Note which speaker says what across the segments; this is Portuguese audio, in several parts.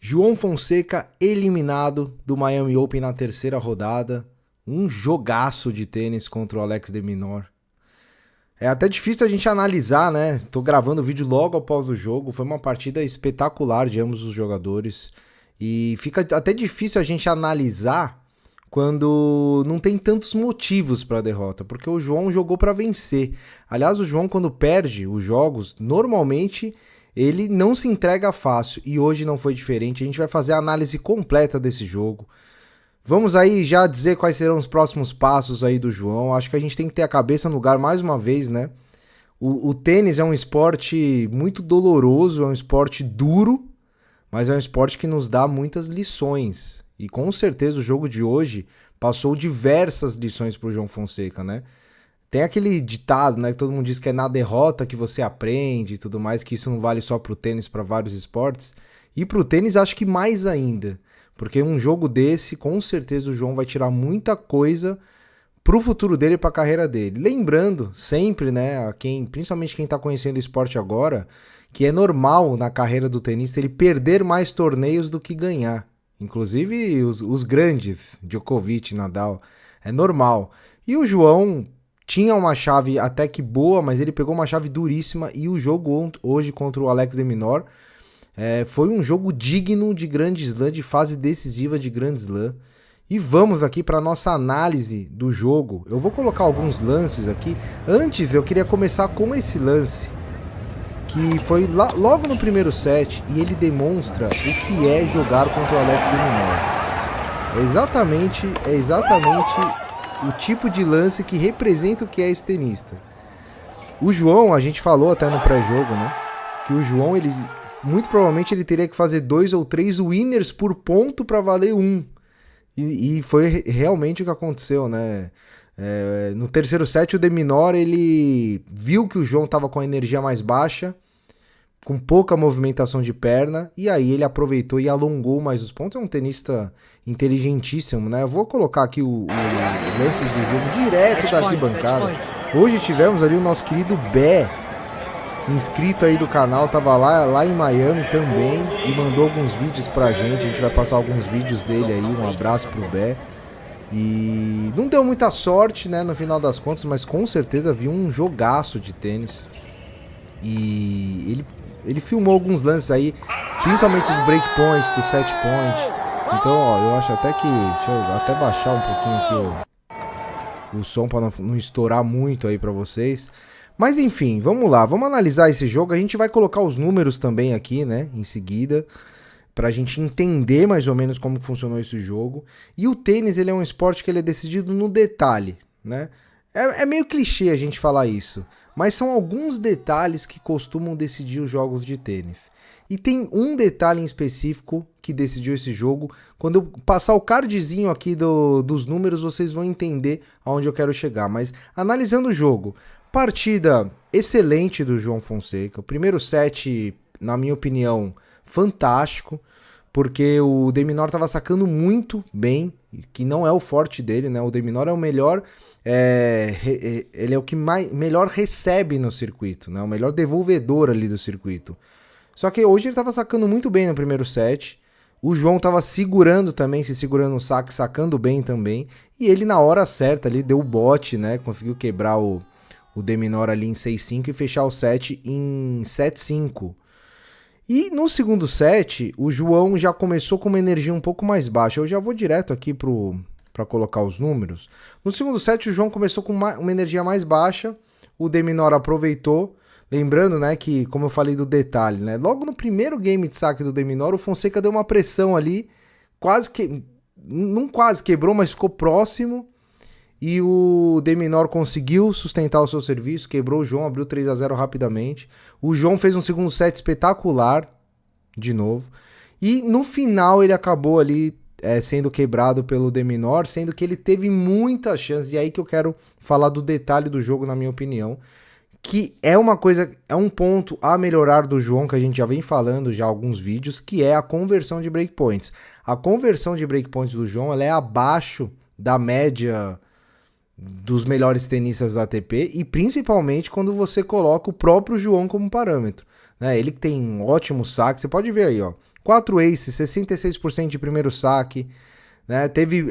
Speaker 1: João Fonseca eliminado do Miami Open na terceira rodada. Um jogaço de tênis contra o Alex de Minaur. É até difícil a gente analisar, né? Tô gravando o vídeo logo após o jogo. Foi uma partida espetacular de ambos os jogadores. E fica até difícil a gente analisar quando não tem tantos motivos para a derrota, porque o João jogou para vencer. Aliás, o João, quando perde os jogos, normalmente ele não se entrega fácil, e hoje não foi diferente. A gente vai fazer a análise completa desse jogo. Vamos aí já dizer quais serão os próximos passos aí do João. Acho que a gente tem que ter a cabeça no lugar mais uma vez, né? O tênis é um esporte muito doloroso, é um esporte duro, mas é um esporte que nos dá muitas lições. E com certeza o jogo de hoje passou diversas lições para o João Fonseca, né? Tem aquele ditado, né, que todo mundo diz que é na derrota que você aprende e tudo mais, que isso não vale só pro tênis, para vários esportes. E pro tênis acho que mais ainda, porque um jogo desse, com certeza o João vai tirar muita coisa pro futuro dele e pra carreira dele. Lembrando sempre, né, principalmente quem tá conhecendo o esporte agora, que é normal na carreira do tenista ele perder mais torneios do que ganhar. Inclusive os grandes, Djokovic, Nadal, é normal. E o João tinha uma chave até que boa, mas ele pegou uma chave duríssima, e o jogo hoje contra o Alex de Minaur foi um jogo digno de grande slam, de fase decisiva de grande slam. E vamos aqui para nossa análise do jogo. Eu vou colocar alguns lances aqui. Antes eu queria começar com esse lance, que foi logo no primeiro set, e ele demonstra o que é jogar contra o Alex de Minaur. É exatamente o tipo de lance que representa o que é esse tenista. O João, a gente falou até no pré-jogo, né? Que o João, ele muito provavelmente ele teria que fazer 2 ou 3 winners por ponto para valer um. E foi realmente o que aconteceu, né? No terceiro set, o de Minaur, ele viu que o João estava com a energia mais baixa, com pouca movimentação de perna, e aí ele aproveitou e alongou mais os pontos. É um tenista inteligentíssimo, né? Eu vou colocar aqui os lances do jogo direto da arquibancada. Hoje tivemos ali o nosso querido Bé, inscrito aí do canal, tava lá em Miami também, e mandou alguns vídeos pra gente. A gente vai passar alguns vídeos dele aí. Um abraço pro Bé. E não deu muita sorte, né, no final das contas, mas com certeza viu um jogaço de tênis. E ele filmou alguns lances aí, principalmente do breakpoint, do set point. Então, ó, eu acho até que... Deixa eu até baixar um pouquinho aqui o som para não estourar muito aí para vocês. Mas enfim, vamos lá, vamos analisar esse jogo. A gente vai colocar os números também aqui, né, em seguida, pra gente entender mais ou menos como funcionou esse jogo. E o tênis, ele é um esporte que ele é decidido no detalhe, né? É meio clichê a gente falar isso, mas são alguns detalhes que costumam decidir os jogos de tênis. E tem um detalhe em específico que decidiu esse jogo. Quando eu passar o cardzinho aqui dos números, vocês vão entender aonde eu quero chegar. Mas analisando o jogo, partida excelente do João Fonseca. O primeiro set, na minha opinião, fantástico, porque o de Minaur estava sacando muito bem, que não é o forte dele, né? O de Minaur é o melhor... ele é o que melhor recebe no circuito, né? O melhor devolvedor ali do circuito. Só que hoje ele estava sacando muito bem no primeiro set. O João estava segurando também, se segurando no saque, sacando bem também. E ele na hora certa ali deu o bote, né? Conseguiu quebrar o de Minaur ali em 6-5 e fechar o set em 7-5. E no segundo set, o João já começou com uma energia um pouco mais baixa. Eu já vou direto aqui para colocar os números. No segundo set, o João começou com uma energia mais baixa, o de Minaur aproveitou, lembrando, né, que, como eu falei do detalhe, né, logo no primeiro game de saque do de Minaur, o Fonseca deu uma pressão ali, não quase quebrou, mas ficou próximo, e o de Minaur conseguiu sustentar o seu serviço, quebrou o João, abriu 3-0 rapidamente. O João fez um segundo set espetacular, de novo, e no final ele acabou ali sendo quebrado pelo de Minaur, sendo que ele teve muitas chances, e aí que eu quero falar do detalhe do jogo, na minha opinião, que é um ponto a melhorar do João, que a gente já vem falando já há alguns vídeos, que é a conversão de breakpoints. A conversão de breakpoints do João, ela é abaixo da média dos melhores tenistas da ATP, e principalmente quando você coloca o próprio João como parâmetro. né? Ele que tem um ótimo saque, você pode ver aí, ó. 4 aces, 66% de primeiro saque, né? Teve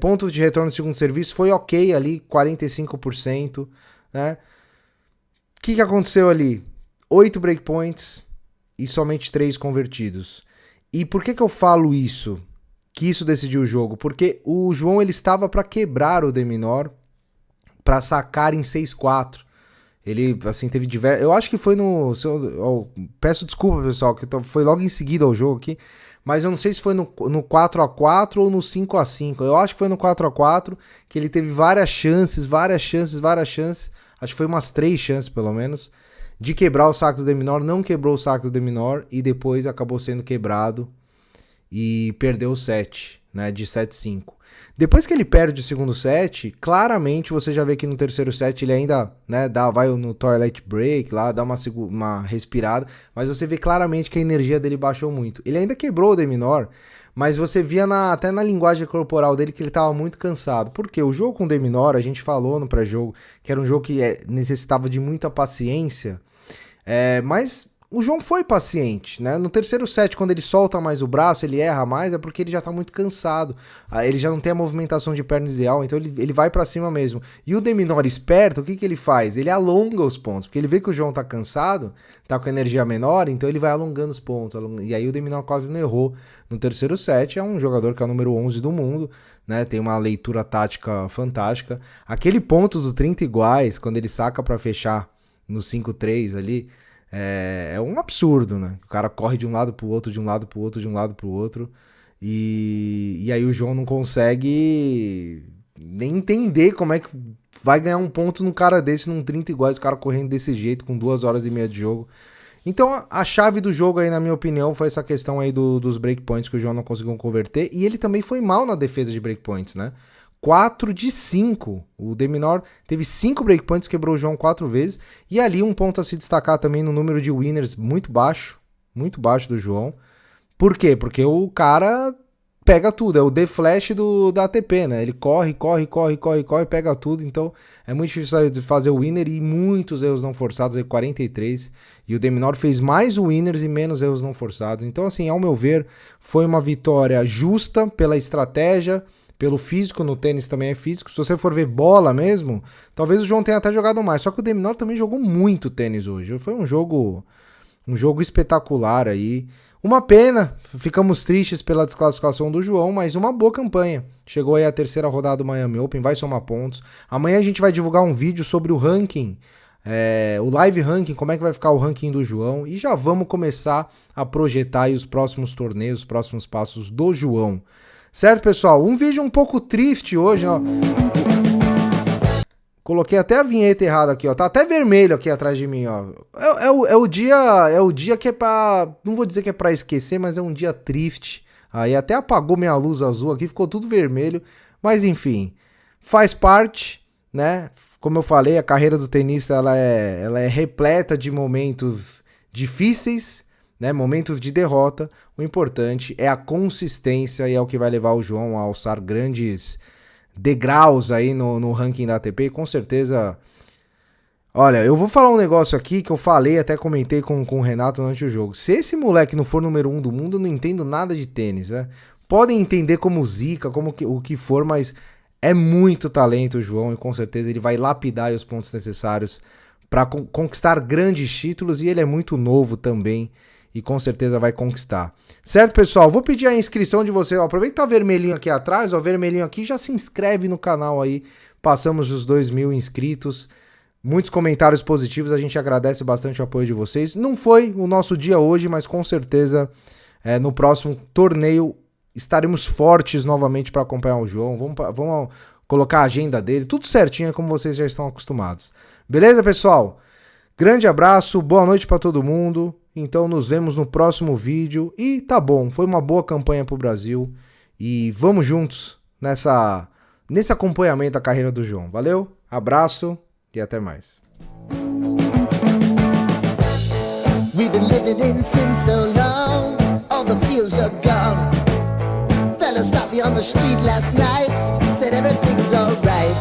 Speaker 1: pontos de retorno de segundo serviço, foi ok ali, 45%, né? O que aconteceu ali? 8 breakpoints e somente 3 convertidos. E por que eu falo isso? Que isso decidiu o jogo? Porque o João ele estava para quebrar o Deminor para sacar em 6-4. Ele, assim, teve diversos... Eu acho que foi no... peço desculpa, pessoal, que foi logo em seguida ao jogo aqui, mas eu não sei se foi no 4-4 ou no 5-5. Eu acho que foi no 4-4, que ele teve várias chances. Acho que foi umas 3 chances, pelo menos, de quebrar o saque do Deminor. Não quebrou o saque do Deminor e depois acabou sendo quebrado e perdeu o set, né, de 7-5. Depois que ele perde o segundo set, claramente você já vê que no terceiro set ele ainda, né, vai no toilet break lá, dá uma respirada, mas você vê claramente que a energia dele baixou muito. Ele ainda quebrou o Deminor, mas você via até na linguagem corporal dele que ele estava muito cansado. Porque o jogo com o Deminor, a gente falou no pré-jogo, que era um jogo que necessitava de muita paciência, mas o João foi paciente, né? No terceiro set, quando ele solta mais o braço, ele erra mais, é porque ele já tá muito cansado. Ele já não tem a movimentação de perna ideal, então ele vai pra cima mesmo. E o Deminor esperto, o que ele faz? Ele alonga os pontos, porque ele vê que o João tá cansado, tá com energia menor, então ele vai alongando os pontos. E aí o Deminor quase não errou no terceiro set. É um jogador que é o número 11 do mundo, né? Tem uma leitura tática fantástica. Aquele ponto do 30 iguais, quando ele saca pra fechar no 5-3 ali, é um absurdo, né? O cara corre de um lado pro outro, de um lado pro outro, de um lado pro outro. E aí o João não consegue nem entender como é que vai ganhar um ponto num cara desse, num 30 iguais, o cara correndo desse jeito, com 2 horas e meia de jogo. Então a chave do jogo aí, na minha opinião, foi essa questão aí dos breakpoints que o João não conseguiu converter. E ele também foi mal na defesa de breakpoints, né? 4 de 5. O Deminor teve 5 breakpoints, quebrou o João 4 vezes. E ali um ponto a se destacar também no número de winners muito baixo do João. Por quê? Porque o cara pega tudo, é o The Flash da ATP, né? Ele corre, pega tudo. Então é muito difícil de fazer o winner e muitos erros não forçados, aí 43. E o Deminor fez mais winners e menos erros não forçados. Então, assim, ao meu ver, foi uma vitória justa pela estratégia, pelo físico. No tênis também é físico. Se você for ver bola mesmo, talvez o João tenha até jogado mais. Só que o Deminor também jogou muito tênis hoje. Foi um jogo espetacular aí. Uma pena, ficamos tristes pela desclassificação do João, mas uma boa campanha. Chegou aí a terceira rodada do Miami Open, vai somar pontos. Amanhã a gente vai divulgar um vídeo sobre o ranking, o live ranking, como é que vai ficar o ranking do João. E já vamos começar a projetar aí os próximos torneios, os próximos passos do João. Certo, pessoal? Um vídeo um pouco triste hoje, ó. Coloquei até a vinheta errada aqui, ó. Tá até vermelho aqui atrás de mim, ó. É o dia que é pra... Não vou dizer que é pra esquecer, mas é um dia triste. Aí até apagou minha luz azul aqui, ficou tudo vermelho. Mas enfim, faz parte, né? Como eu falei, a carreira do tenista ela é repleta de momentos difíceis, né, momentos de derrota. O importante é a consistência e é o que vai levar o João a alçar grandes degraus aí no ranking da ATP. E com certeza, olha, eu vou falar um negócio aqui que eu falei, até comentei com o Renato durante o jogo. Se esse moleque não for número 1 do mundo, eu não entendo nada de tênis, né? Podem entender como zica, o que for, mas é muito talento o João e com certeza ele vai lapidar os pontos necessários para conquistar grandes títulos. E ele é muito novo também e com certeza vai conquistar. Certo, pessoal? Vou pedir a inscrição de você. Ó, aproveita que tá vermelhinho aqui atrás, ó, vermelhinho aqui, já se inscreve no canal aí. Passamos os 2.000 inscritos. Muitos comentários positivos, a gente agradece bastante o apoio de vocês. Não foi o nosso dia hoje, mas com certeza no próximo torneio estaremos fortes novamente para acompanhar o João. Vamos colocar a agenda dele, tudo certinho, como vocês já estão acostumados. Beleza, pessoal? Grande abraço, boa noite para todo mundo. Então nos vemos no próximo vídeo. E tá bom, foi uma boa campanha pro Brasil. E vamos juntos nesse acompanhamento da carreira do João. Valeu, abraço e até mais. We've been living in sin so long, all the feels are gone. Fella stopped me on the street last night, said everything's alright.